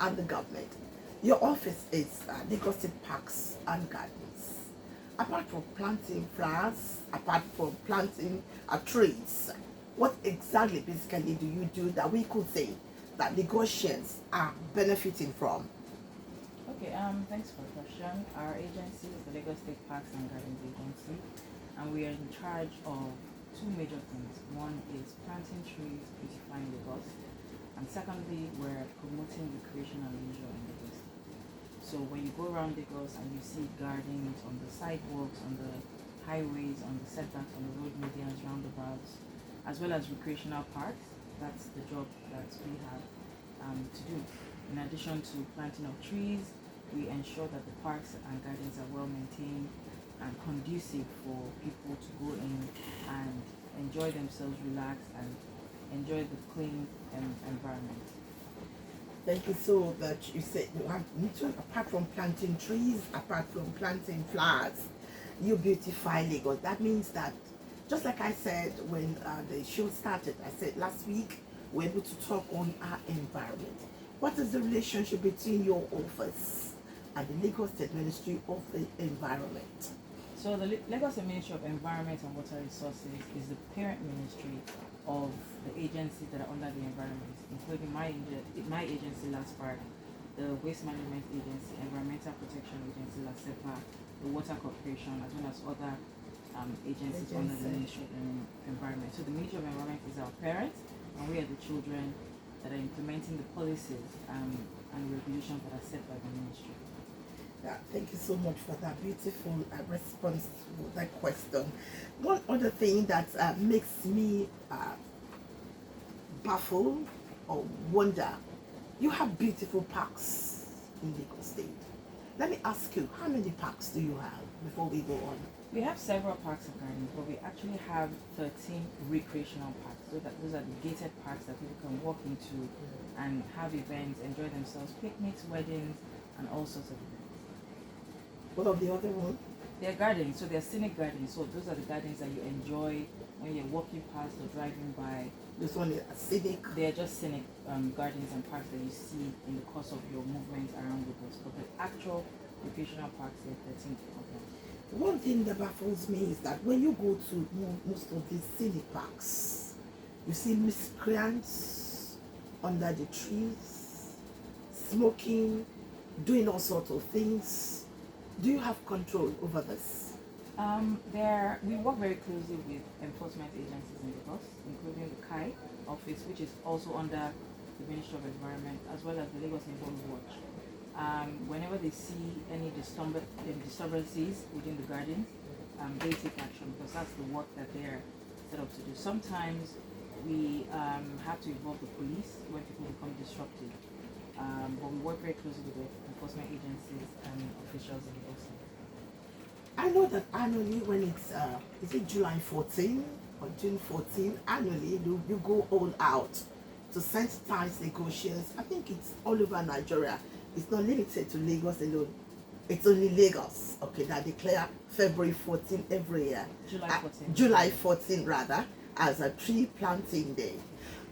and the government. Your office is Lagos State Parks and Gardens. Apart from planting flowers, apart from planting trees, what exactly basically do you do that we could say that Lagosians are benefiting from? Okay, thanks for the question. Our agency is the Lagos State Parks and Gardens Agency, and we are in charge of two major things. One is planting trees, beautifying Lagos, and secondly, we're promoting recreation and leisure in Lagos. So when you go around Lagos and you see gardens on the sidewalks, on the highways, on the setbacks, on the road medians, roundabouts, as well as recreational parks, that's the job that we have to do. In addition to planting of trees, we ensure that the parks and gardens are well maintained and conducive for people to go in and enjoy themselves, relax, and enjoy the clean environment. Thank you so much. You said you have, apart from planting trees, apart from planting flowers, you beautify Lagos. That means that, just like I said when the show started, I said last week we're able to talk on our environment. What is the relationship between your office and the Lagos State Ministry of the Environment? So the Lagos Ministry of Environment and Water Resources is the parent ministry of the agencies that are under the environment, including my agency, LASPARC, the Waste Management Agency, Environmental Protection Agency, LASEPA, the Water Corporation, as well as other agencies under the Ministry of Environment. So the Ministry of Environment is our parent, and we are the children that are implementing the policies and regulations that are set by the ministry. Yeah, thank you so much for that beautiful response to that question. One other thing that makes me baffle or wonder, you have beautiful parks in Lagos State. Let me ask you, how many parks do you have before we go on? We have several parks and gardens, but we actually have 13 recreational parks. So that those are the gated parks that people can walk into and have events, enjoy themselves, picnics, weddings, and all sorts of events. What of the other one? They're gardens, so they're scenic gardens. So those are the gardens that you enjoy when you're walking past or driving by. This one is scenic. They're just scenic gardens and parks that you see in the course of your movement around Lagos. But the actual recreational parks, there are 13 of them. One thing that baffles me is that when you go to most of these scenic parks, you see miscreants under the trees, smoking, doing all sorts of things. Do you have control over this? We work very closely with enforcement agencies in Lagos, including the CAI office, which is also under the Ministry of Environment, as well as the Lagos Neighborhood Watch. Whenever they see any disturbances within the gardens, they take action because that's the work that they're set up to do. Sometimes we have to involve the police when people become disruptive. But we work very closely with the enforcement agencies and officials in the OC. I know that annually when it's, is it July 14 or June 14, annually you go all out to sensitize Lagosians. I think it's all over Nigeria. It's not limited to Lagos alone. It's only Lagos, okay, that declare February 14 every year. July 14 rather, as a tree planting day.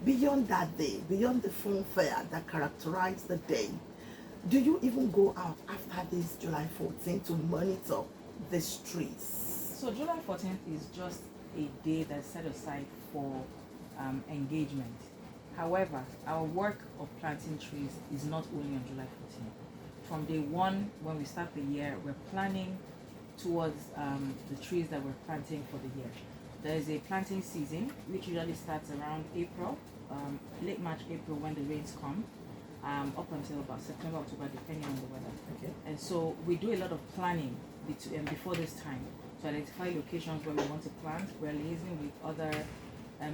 Beyond that day, beyond the fanfare that characterize the day, do you even go out after this July 14 to monitor the streets? So July 14th is just a day that's set aside for engagement. However, our work of planting trees is not only on July 14th. From day one, when we start the year, we're planning towards the trees that we're planting for the year. There is a planting season, which usually starts around April, late March, April, when the rains come, up until about September, October, depending on the weather. Okay. And so we do a lot of planning before this time to identify locations where we want to plant. We're liaising with other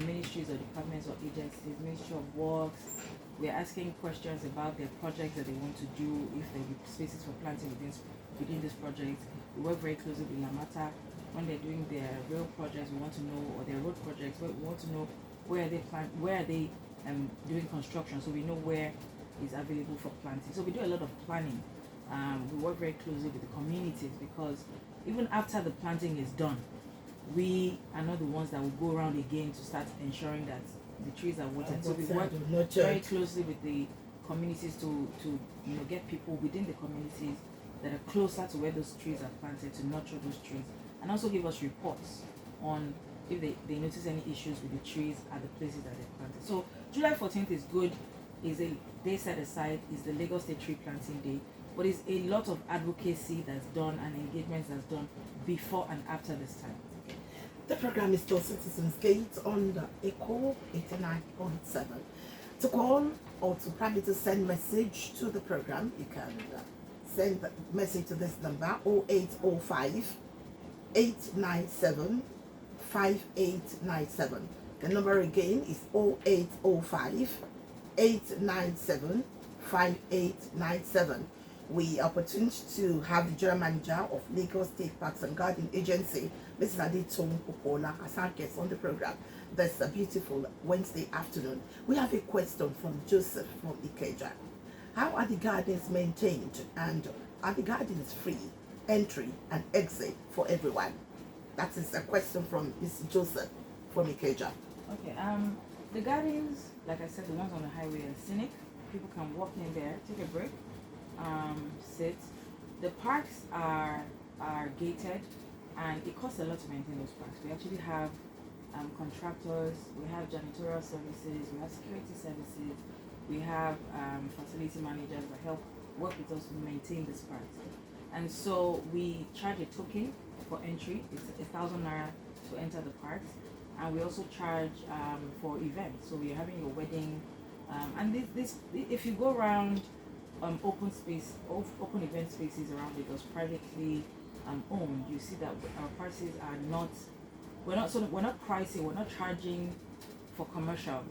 ministries or departments or agencies, Ministry of Works. We're asking questions about their projects that they want to do, if there be spaces for planting within this project. We work very closely with Lamata. When they're doing their rail projects, we want to know, or their road projects, we want to know where are they doing construction, so we know where is available for planting. So we do a lot of planning. We work very closely with the communities because even after the planting is done, we are not the ones that will go around again to start ensuring that the trees are watered. So we work very closely with the communities to get people within the communities that are closer to where those trees are planted to nurture those trees, and also give us reports on if they notice any issues with the trees at the places that they planted. So July 14th is good, is a day set aside, is the Lagos State Tree Planting Day, but it's a lot of advocacy that's done and engagements that's done before and after this time. The program is still Citizens Gate on the Echo 89.7. To call or to probably to send message to the program, you can send the message to this number 0805 897 5897. The number again is 0805 897 5897. We are opportunity to have the General Manager of Lagos State Parks and Garden Agency, Mrs. Adetong Popola, as our guest on the program. That's a beautiful Wednesday afternoon. We have a question from Joseph from Ikeja. How are the gardens maintained, and are the gardens free entry and exit for everyone? That is a question from Mr. Joseph from Ikeja. Okay, the gardens, like I said, the ones on the highway are scenic. People can walk in there, take a break, sit. The parks are gated, and it costs a lot to maintain those parks. We actually have contractors, we have janitorial services, we have security services, we have facility managers that help work with us to maintain these parks. And so we charge a token for entry. It's 1,000 naira to enter the parks, and we also charge for events. So we're having a wedding, and this if you go around open event spaces around Lagos, privately owned, you see that our prices are not. We're not pricing. We're not charging for commercial.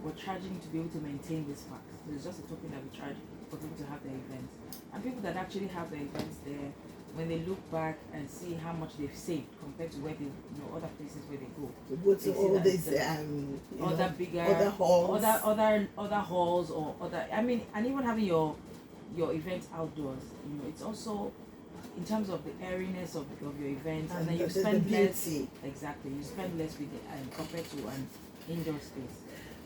We're charging to be able to maintain these parks. So it's just a token that we charge for people to have their events. And people that actually have their events there, when they look back and see how much they've saved compared to where they, other places where they go. To go to all these other bigger, other halls, other halls, or other. I mean, and even having your events outdoors. It's also in terms of the airiness of your events, and then you spend less. Exactly, you spend less with it compared to an indoor space.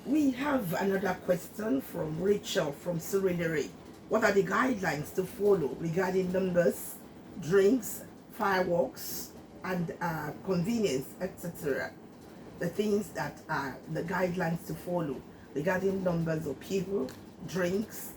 We have another question from Rachel from Surrey. What are the guidelines to follow regarding numbers, drinks, fireworks, and convenience, etc.? The things that are the guidelines to follow regarding numbers of people, drinks,